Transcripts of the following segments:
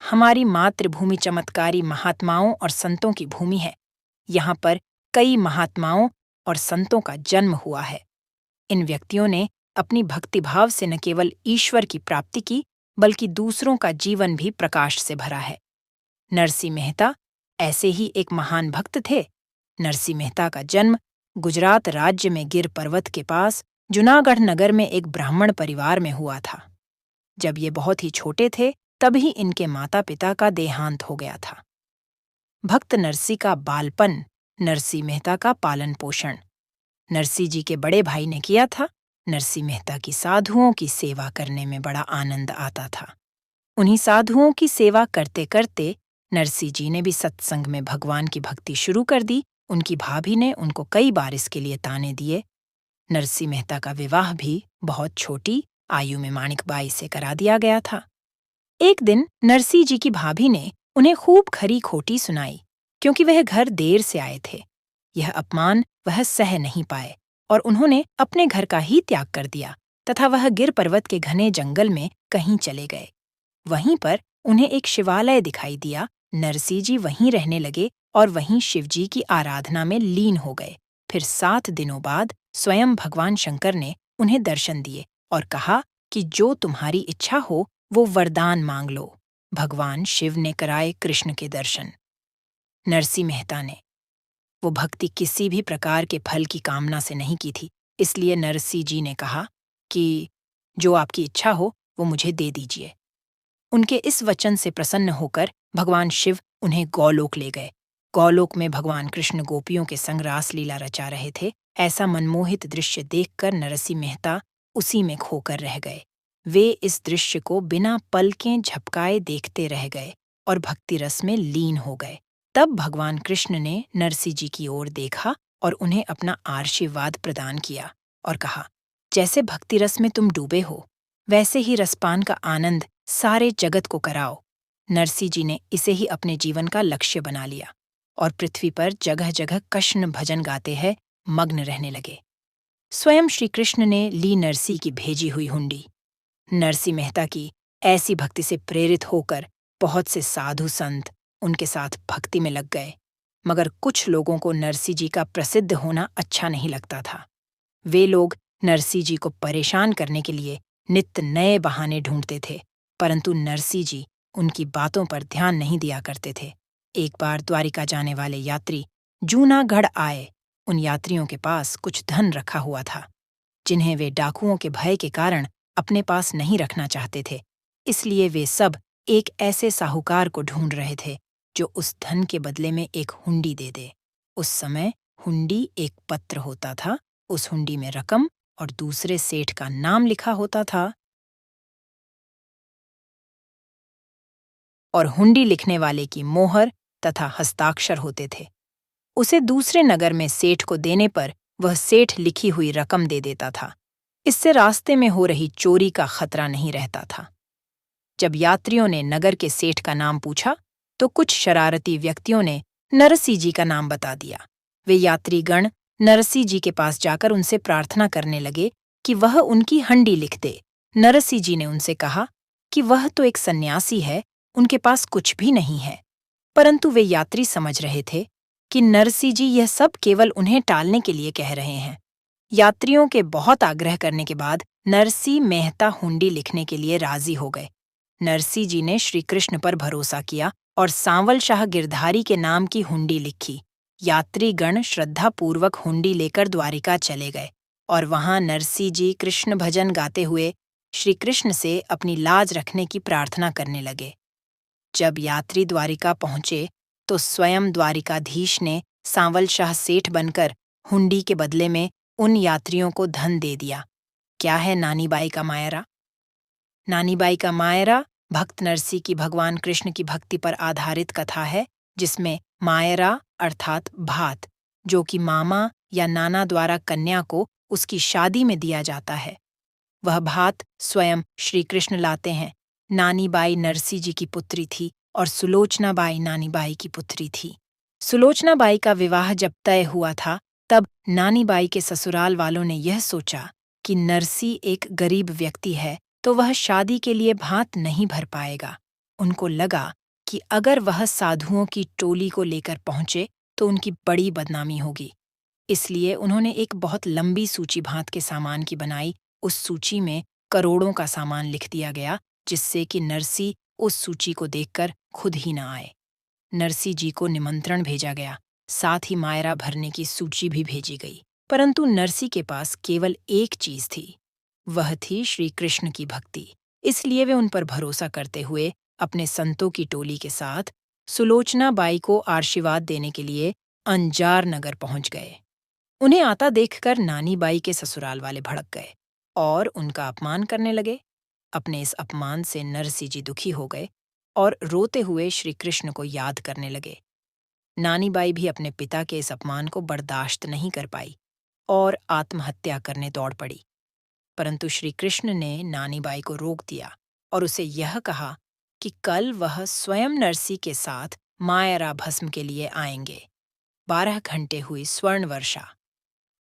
हमारी मातृभूमि चमत्कारी महात्माओं और संतों की भूमि है। यहाँ पर कई महात्माओं और संतों का जन्म हुआ है। इन व्यक्तियों ने अपनी भक्तिभाव से न केवल ईश्वर की प्राप्ति की, बल्कि दूसरों का जीवन भी प्रकाश से भरा है। नरसिंह मेहता ऐसे ही एक महान भक्त थे। नरसिंह मेहता का जन्म गुजरात राज्य में गिर पर्वत के पास जूनागढ़ नगर में एक ब्राह्मण परिवार में हुआ था। जब ये बहुत ही छोटे थे, तभी इनके माता पिता का देहांत हो गया था। भक्त नरसिंह का बालपन, नरसिंह मेहता का पालन पोषण नरसिंह जी के बड़े भाई ने किया था। नरसिंह मेहता की साधुओं की सेवा करने में बड़ा आनंद आता था। उन्हीं साधुओं की सेवा करते करते नरसिंह जी ने भी सत्संग में भगवान की भक्ति शुरू कर दी। उनकी भाभी ने उनको कई बार इसके लिए ताने दिए। नरसिंह मेहता का विवाह भी बहुत छोटी आयु में माणिकबाई से करा दिया गया था। एक दिन नरसिंह जी की भाभी ने उन्हें खूब खरी खोटी सुनाई, क्योंकि वह घर देर से आए थे। यह अपमान वह सह नहीं पाए और उन्होंने अपने घर का ही त्याग कर दिया तथा वह गिर पर्वत के घने जंगल में कहीं चले गए। वहीं पर उन्हें एक शिवालय दिखाई दिया। नरसिंह जी वहीं रहने लगे और वहीं शिवजी की आराधना में लीन हो गए। फिर 7 दिनों बाद स्वयं भगवान शंकर ने उन्हें दर्शन दिए और कहा कि जो तुम्हारी इच्छा हो वो वरदान मांग लो। भगवान शिव ने कराए कृष्ण के दर्शन। नरसिंह मेहता ने वो भक्ति किसी भी प्रकार के फल की कामना से नहीं की थी, इसलिए नरसिंह जी ने कहा कि जो आपकी इच्छा हो वो मुझे दे दीजिए। उनके इस वचन से प्रसन्न होकर भगवान शिव उन्हें गौलोक ले गए। गौलोक में भगवान कृष्ण गोपियों के संग रासलीला रचा रहे थे। ऐसा मनमोहित दृश्य देखकर नरसिंह मेहता उसी में खोकर रह गए। वे इस दृश्य को बिना पलकें झपकाए देखते रह गए और भक्ति रस में लीन हो गए। तब भगवान कृष्ण ने नरसिंह जी की ओर देखा और उन्हें अपना आशीर्वाद प्रदान किया और कहा, जैसे भक्ति रस में तुम डूबे हो, वैसे ही रसपान का आनंद सारे जगत को कराओ। नरसिंह जी ने इसे ही अपने जीवन का लक्ष्य बना लिया और पृथ्वी पर जगह जगह कृष्ण भजन गाते हैं मग्न रहने लगे। स्वयं श्री कृष्ण ने ली नरसिंह की भेजी हुई हुंडी। नरसिंह मेहता की ऐसी भक्ति से प्रेरित होकर बहुत से साधु संत उनके साथ भक्ति में लग गए, मगर कुछ लोगों को नरसिंह जी का प्रसिद्ध होना अच्छा नहीं लगता था। वे लोग नरसिंह जी को परेशान करने के लिए नित्य नए बहाने ढूंढते थे, परंतु नरसिंह जी उनकी बातों पर ध्यान नहीं दिया करते थे। एक बार द्वारिका जाने वाले यात्री जूनागढ़ आए। उन यात्रियों के पास कुछ धन रखा हुआ था, जिन्हें वे डाकुओं के भय के कारण अपने पास नहीं रखना चाहते थे। इसलिए वे सब एक ऐसे साहूकार को ढूंढ रहे थे जो उस धन के बदले में एक हुंडी दे दे। उस समय हुंडी एक पत्र होता था। उस हुंडी में रकम और दूसरे सेठ का नाम लिखा होता था और हुंडी लिखने वाले की मोहर तथा हस्ताक्षर होते थे। उसे दूसरे नगर में सेठ को देने पर वह सेठ लिखी हुई रकम दे देता था। इससे रास्ते में हो रही चोरी का खतरा नहीं रहता था। जब यात्रियों ने नगर के सेठ का नाम पूछा तो कुछ शरारती व्यक्तियों ने नरसिंह जी का नाम बता दिया। वे यात्रीगण नरसिंह जी के पास जाकर उनसे प्रार्थना करने लगे कि वह उनकी हंडी लिख दे। नरसिंह जी ने उनसे कहा कि वह तो एक सन्यासी है, उनके पास कुछ भी नहीं है। परंतु वे यात्री समझ रहे थे कि नरसिंह जी यह सब केवल उन्हें टालने के लिए कह रहे हैं। यात्रियों के बहुत आग्रह करने के बाद नरसिंह मेहता हुंडी लिखने के लिए राजी हो गए। नरसिंह जी ने श्री कृष्ण पर भरोसा किया और सांवल शाह गिरधारी के नाम की हुंडी लिखी। यात्रीगण श्रद्धापूर्वक हुंडी लेकर द्वारिका चले गए और वहां नरसिंह जी कृष्ण भजन गाते हुए श्री कृष्ण से अपनी लाज रखने की प्रार्थना करने लगे। जब यात्री द्वारिका पहुंचे तो स्वयं द्वारिकाधीश ने सांवल शाह सेठ बनकर हुंडी के बदले में उन यात्रियों को धन दे दिया। क्या है नानीबाई का मायरा? नानीबाई का मायरा भक्त नरसिंह की भगवान कृष्ण की भक्ति पर आधारित कथा है, जिसमें मायरा अर्थात भात, जो कि मामा या नाना द्वारा कन्या को उसकी शादी में दिया जाता है, वह भात स्वयं श्री कृष्ण लाते हैं। नानीबाई नरसिंह जी की पुत्री थी और सुलोचनाबाई नानीबाई की पुत्री थी। सुलोचनाबाई का विवाह जब तय हुआ था, तब नानीबाई के ससुराल वालों ने यह सोचा कि नरसिंह एक गरीब व्यक्ति है तो वह शादी के लिए भात नहीं भर पाएगा। उनको लगा कि अगर वह साधुओं की टोली को लेकर पहुंचे तो उनकी बड़ी बदनामी होगी। इसलिए उन्होंने एक बहुत लंबी सूची भांत के सामान की बनाई। उस सूची में करोड़ों का सामान लिख दिया गया, जिससे कि नरसी उस सूची को देखकर खुद ही न आए। नरसी जी को निमंत्रण भेजा गया, साथ ही मायरा भरने की सूची भी भेजी गई। परंतु नरसी के पास केवल एक चीज थी, वह थी श्री कृष्ण की भक्ति। इसलिए वे उन पर भरोसा करते हुए अपने संतों की टोली के साथ सुलोचना बाई को आशीर्वाद देने के लिए अंजार नगर पहुंच गए। उन्हें आता देखकर नानी बाई के ससुराल वाले भड़क गए और उनका अपमान करने लगे। अपने इस अपमान से नरसी जी दुखी हो गए और रोते हुए श्री कृष्ण को याद करने लगे। नानी बाई भी अपने पिता के इस अपमान को बर्दाश्त नहीं कर पाई और आत्महत्या करने दौड़ पड़ी। परंतु श्री कृष्ण ने नानी बाई को रोक दिया और उसे यह कहा कि कल वह स्वयं नरसी के साथ मायरा भस्म के लिए आएंगे। 12 घंटे हुई स्वर्ण वर्षा।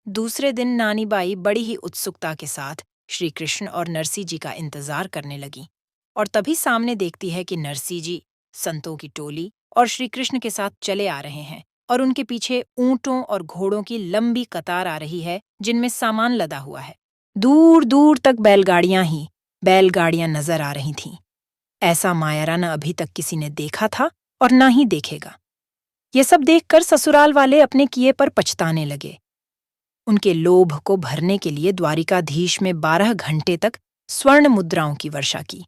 दूसरे दिन नानी बाई बड़ी ही उत्सुकता के साथ श्री कृष्ण और नरसी जी का इंतजार करने लगी और तभी सामने देखती है कि नरसी जी संतों की टोली और श्री कृष्ण के साथ चले आ रहे हैं और उनके पीछे ऊंटों और घोड़ों की लंबी कतार आ रही है, जिनमें सामान लदा हुआ है। दूर दूर तक बैलगाड़ियां नजर आ रही थीं। ऐसा मायरा न अभी तक किसी ने देखा था और न ही देखेगा। ये सब देखकर ससुराल वाले अपने किए पर पछताने लगे। उनके लोभ को भरने के लिए द्वारिकाधीश में 12 घंटे तक स्वर्ण मुद्राओं की वर्षा की।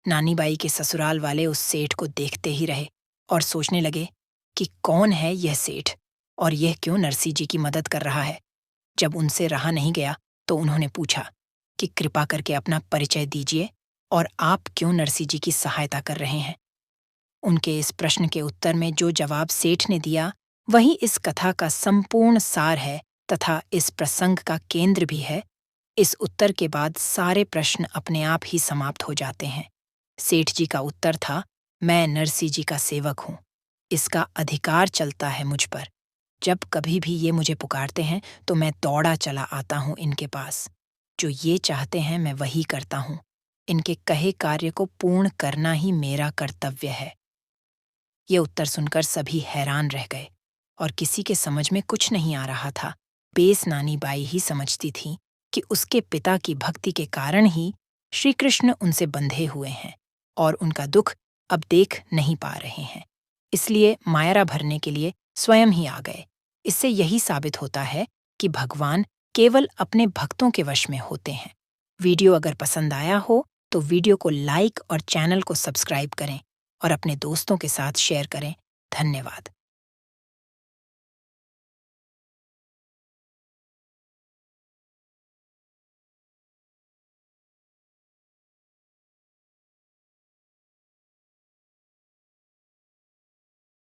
नानी बाई के ससुराल वाले उस सेठ को देखते ही रहे और सोचने लगे कि कौन है यह सेठ और यह क्यों नरसी जी की मदद कर रहा है। जब उनसे रहा नहीं गया तो उन्होंने पूछा कि कृपा करके अपना परिचय दीजिए और आप क्यों नरसी जी की सहायता कर रहे हैं। उनके इस प्रश्न के उत्तर में जो जवाब सेठ ने दिया वही इस कथा का संपूर्ण सार है तथा इस प्रसंग का केंद्र भी है। इस उत्तर के बाद सारे प्रश्न अपने आप ही समाप्त हो जाते हैं। सेठ जी का उत्तर था, मैं नरसी जी का सेवक हूँ, इसका अधिकार चलता है मुझ पर। जब कभी भी ये मुझे पुकारते हैं तो मैं दौड़ा चला आता हूँ इनके पास। जो ये चाहते हैं मैं वही करता हूँ। इनके कहे कार्य को पूर्ण करना ही मेरा कर्तव्य है। ये उत्तर सुनकर सभी हैरान रह गए और किसी के समझ में कुछ नहीं आ रहा था। बेस नानी बाई ही समझती थी कि उसके पिता की भक्ति के कारण ही श्री कृष्ण उनसे बंधे हुए हैं और उनका दुख अब देख नहीं पा रहे हैं। इसलिए मायरा भरने के लिए स्वयं ही आ गए। इससे यही साबित होता है कि भगवान केवल अपने भक्तों के वश में होते हैं। वीडियो अगर पसंद आया हो तो वीडियो को लाइक और चैनल को सब्सक्राइब करें और अपने दोस्तों के साथ शेयर करें। धन्यवाद।